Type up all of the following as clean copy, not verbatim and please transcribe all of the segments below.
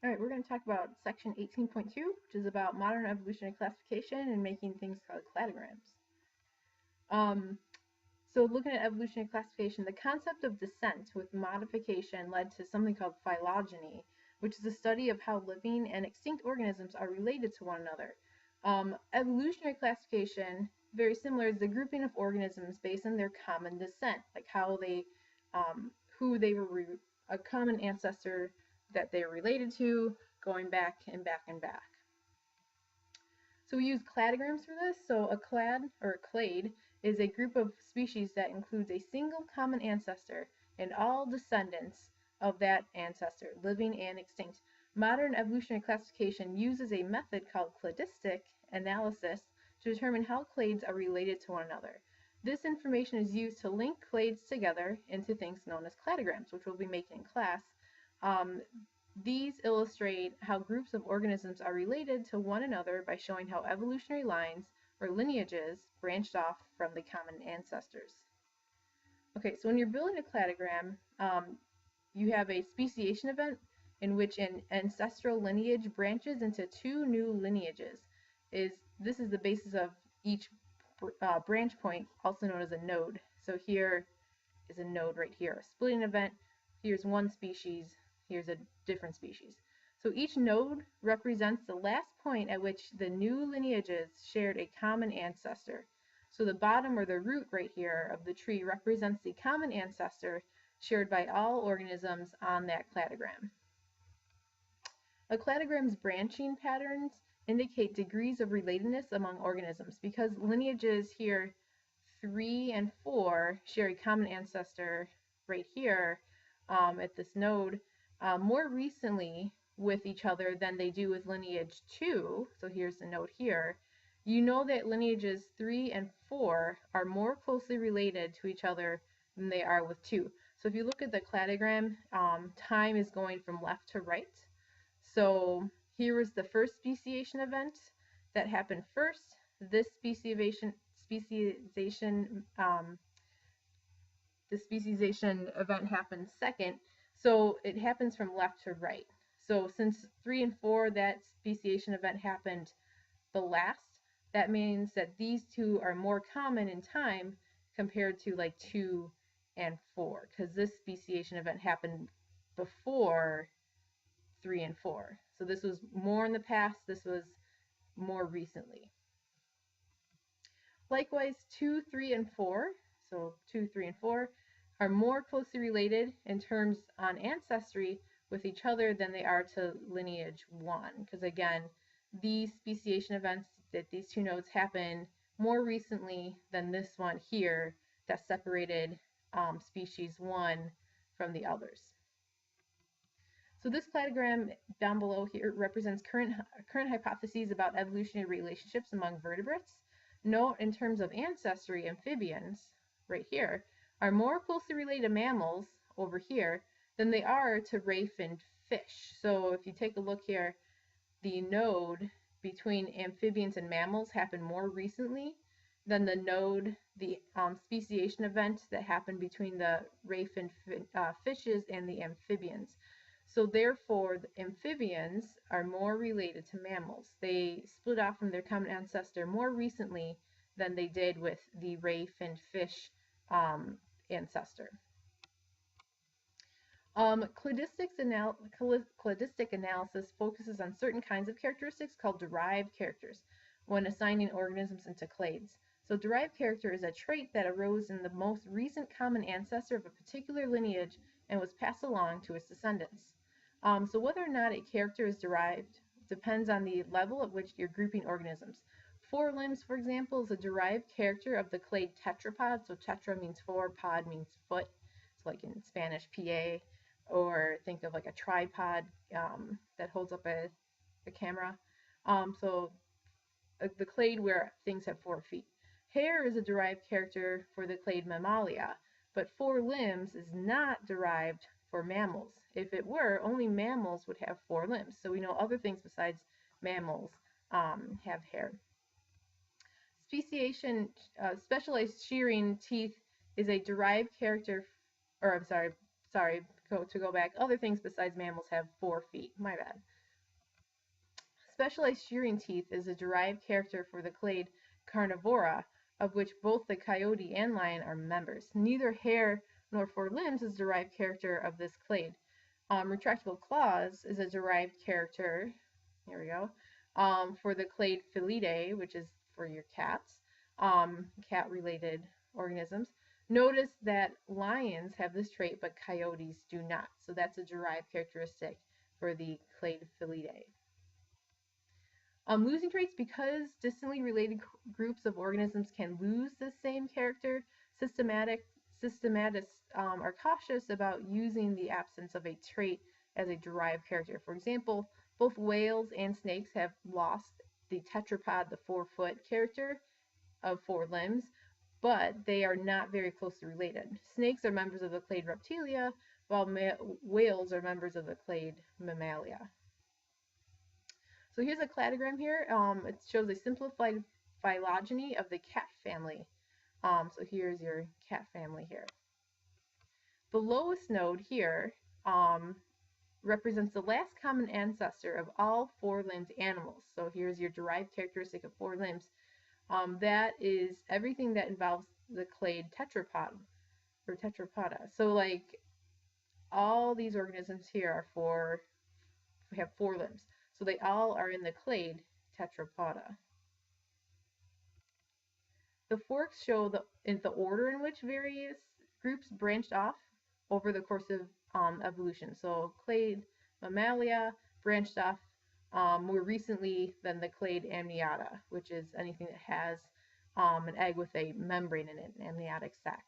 All right, we're going to talk about section 18.2, which is about modern evolutionary classification and making things called cladograms. So looking at evolutionary classification, the concept of descent with modification led to something called phylogeny, which is the study of how living and extinct organisms are related to one another. Evolutionary classification, very similar, is the grouping of organisms based on their common descent, like how they, who they were, a common ancestor that they are related to, going back and back and back. So we use cladograms for this. So a clad or a clade is a group of species that includes a single common ancestor and all descendants of that ancestor, living and extinct. Modern evolutionary classification uses a method called cladistic analysis to determine how clades are related to one another. This information is used to link clades together into things known as cladograms, which we'll be making in class. These illustrate how groups of organisms are related to one another by showing how evolutionary lines or lineages branched off from the common ancestors. Okay, so when you're building a cladogram, you have a speciation event in which an ancestral lineage branches into two new lineages. This is the basis of each branch point, also known as a node. So here is a node right here, a splitting event. Here's one species, here's a different species. So each node represents the last point at which the new lineages shared a common ancestor. So the bottom or the root right here of the tree represents the common ancestor shared by all organisms on that cladogram. A cladogram's branching patterns indicate degrees of relatedness among organisms because lineages here 3 and 4 share a common ancestor right here at this node more recently with each other than they do with lineage 2. So here's the node here. You know that lineages 3 and 4 are more closely related to each other than they are with 2. So if you look at the cladogram, time is going from left to right. So here was the first speciation event that happened first. This speciation event happened second. So it happens from left to right. So since 3 and 4, that speciation event happened the last, that means that these two are more common in time compared to like 2 and 4, because this speciation event happened before 3 and 4. So this was more in the past, this was more recently. Likewise, 2, 3, and 4, so 2, 3, and 4, are more closely related in terms on ancestry with each other than they are to lineage 1, because again, these speciation events that these two nodes happen more recently than this one here that separated species 1 from the others. So this cladogram down below here represents current hypotheses about evolutionary relationships among vertebrates. Note in terms of ancestry, amphibians, right here, are more closely related to mammals over here than they are to ray finned fish. So if you take a look here, the node between amphibians and mammals happened more recently than the node, the speciation event that happened between the ray finned fishes and the amphibians. So therefore, the amphibians are more related to mammals. They split off from their common ancestor more recently than they did with the ray finned fish ancestor. Cladistic analysis focuses on certain kinds of characteristics called derived characters when assigning organisms into clades. So derived character is a trait that arose in the most recent common ancestor of a particular lineage and was passed along to its descendants. So whether or not a character is derived depends on the level at which you're grouping organisms. Four limbs, for example, is a derived character of the clade tetrapod. So tetra means four, pod means foot. So like in Spanish, PA, or think of like a tripod that holds up a camera. So the clade where things have 4 feet. Hair is a derived character for the clade Mammalia, but 4 limbs is not derived for mammals. If it were, only mammals would have 4 limbs. So we know other things besides mammals have hair. Speciation, specialized shearing teeth is a derived character, or I'm sorry, to go back, other things besides mammals have 4 feet. My bad. Specialized shearing teeth is a derived character for the clade Carnivora, of which both the coyote and lion are members. Neither hair nor 4 limbs is a derived character of this clade. Retractable claws is a derived character, here we go, for the clade Felidae, which is for your cats, cat-related organisms. Notice that lions have this trait, but coyotes do not. So that's a derived characteristic for the clade Felidae. Losing traits, because distantly related groups of organisms can lose the same character, systematists are cautious about using the absence of a trait as a derived character. For example, both whales and snakes have lost the tetrapod, the 4-foot character of 4 limbs, but they are not very closely related. Snakes are members of the clade Reptilia, while whales are members of the clade Mammalia. So here's a cladogram here. It shows a simplified phylogeny of the cat family. So here's your cat family here. The lowest node here represents the last common ancestor of all 4-limbed animals. So here's your derived characteristic of 4 limbs. That is everything that involves the clade tetrapod or tetrapoda. So like all these organisms here have 4 limbs. So they all are in the clade tetrapoda. The forks show the order in which various groups branched off over the course of evolution. So clade Mammalia branched off more recently than the clade Amniota, which is anything that has an egg with a membrane in it, an amniotic sac.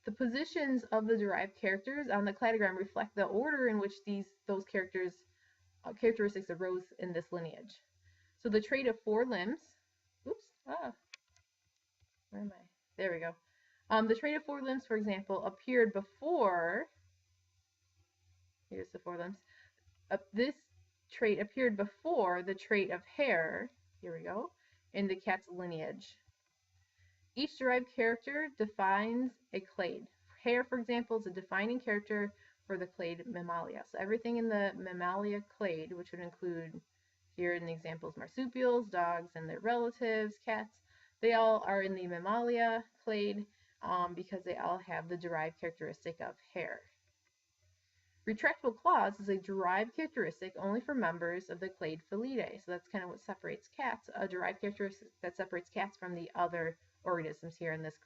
The positions of the derived characters on the cladogram reflect the order in which those characteristics arose in this lineage. So the trait of 4 limbs, where am I? There we go. The trait of 4 limbs, for example, appeared before, here's the 4 limbs, this trait appeared before the trait of hair, here we go, in the cat's lineage. Each derived character defines a clade. Hair, for example, is a defining character for the clade Mammalia. So everything in the Mammalia clade, which would include here in the examples marsupials, dogs and their relatives, cats, they all are in the Mammalia clade because they all have the derived characteristic of hair. Retractable claws is a derived characteristic only for members of the clade Felidae. So that's kind of what separates cats, a derived characteristic that separates cats from the other organisms here in this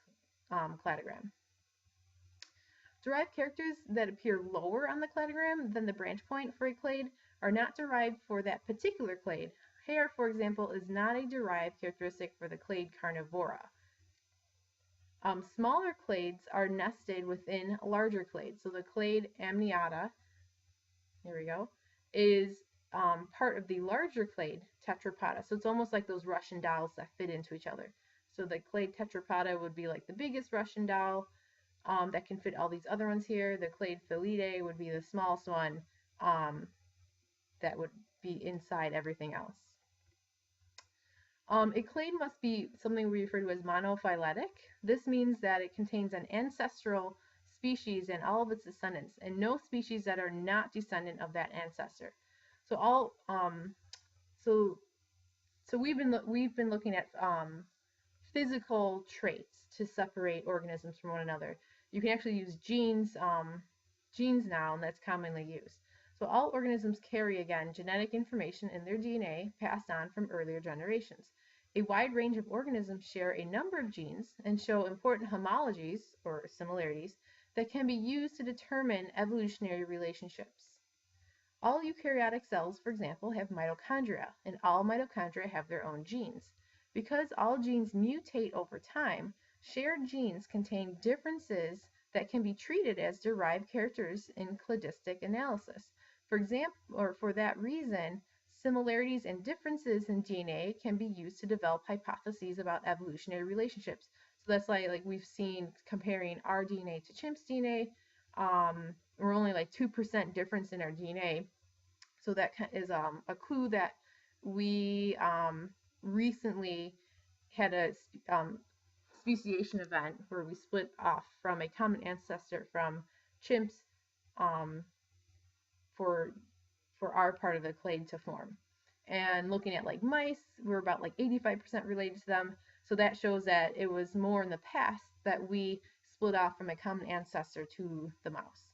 cladogram. Derived characters that appear lower on the cladogram than the branch point for a clade are not derived for that particular clade. Hair, for example, is not a derived characteristic for the clade Carnivora. Smaller clades are nested within larger clades. So the clade Amniota, here we go, is part of the larger clade Tetrapoda. So it's almost like those Russian dolls that fit into each other. So the clade Tetrapoda would be like the biggest Russian doll that can fit all these other ones here. The clade Felidae would be the smallest one that would be inside everything else. A clade must be something we refer to as monophyletic. This means that it contains an ancestral species and all of its descendants, and no species that are not descendant of that ancestor. So we've been looking at physical traits to separate organisms from one another. You can actually use genes now, and that's commonly used. So all organisms carry, again, genetic information in their DNA passed on from earlier generations. A wide range of organisms share a number of genes and show important homologies, or similarities, that can be used to determine evolutionary relationships. All eukaryotic cells, for example, have mitochondria, and all mitochondria have their own genes. Because all genes mutate over time, shared genes contain differences that can be treated as derived characters in cladistic analysis. For example, or for that reason, similarities and differences in DNA can be used to develop hypotheses about evolutionary relationships. So that's like we've seen comparing our DNA to chimps' DNA. We're only like 2% difference in our DNA. So that is a clue that we recently had a speciation event where we split off from a common ancestor from chimps um, for our part of the clade to form. And looking at like mice, we're about like 85% related to them. So that shows that it was more in the past that we split off from a common ancestor to the mouse.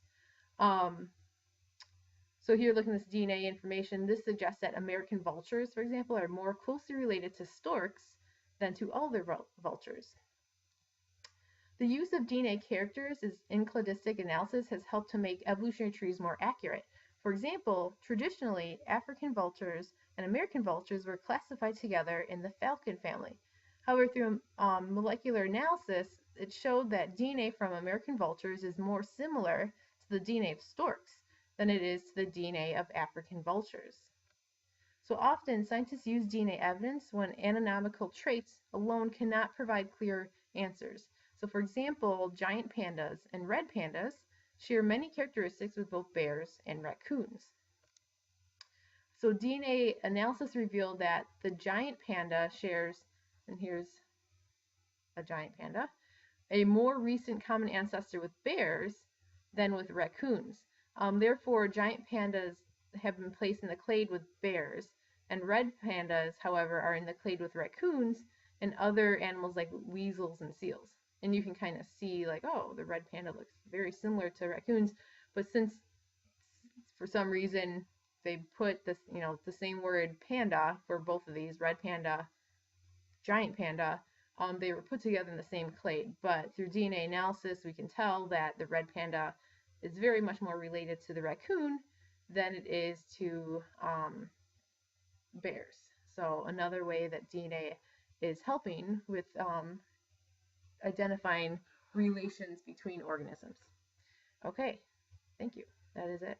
So here, looking at this DNA information, this suggests that American vultures, for example, are more closely related to storks than to other vultures. The use of DNA characters in cladistic analysis has helped to make evolutionary trees more accurate. For example, traditionally, African vultures and American vultures were classified together in the falcon family. However, through molecular analysis, it showed that DNA from American vultures is more similar to the DNA of storks than it is to the DNA of African vultures. So often, scientists use DNA evidence when anatomical traits alone cannot provide clear answers. So for example, giant pandas and red pandas share many characteristics with both bears and raccoons. So DNA analysis revealed that the giant panda shares, and here's a giant panda, a more recent common ancestor with bears than with raccoons. Therefore, giant pandas have been placed in the clade with bears, and red pandas, however, are in the clade with raccoons and other animals like weasels and seals. And you can kind of see like, oh, the red panda looks very similar to raccoons, but since for some reason they put this, the same word panda for both of these, red panda, giant panda, they were put together in the same clade. But through DNA analysis, we can tell that the red panda is very much more related to the raccoon than it is to bears. So another way that DNA is helping with identifying relations between organisms. Okay, thank you. That is it.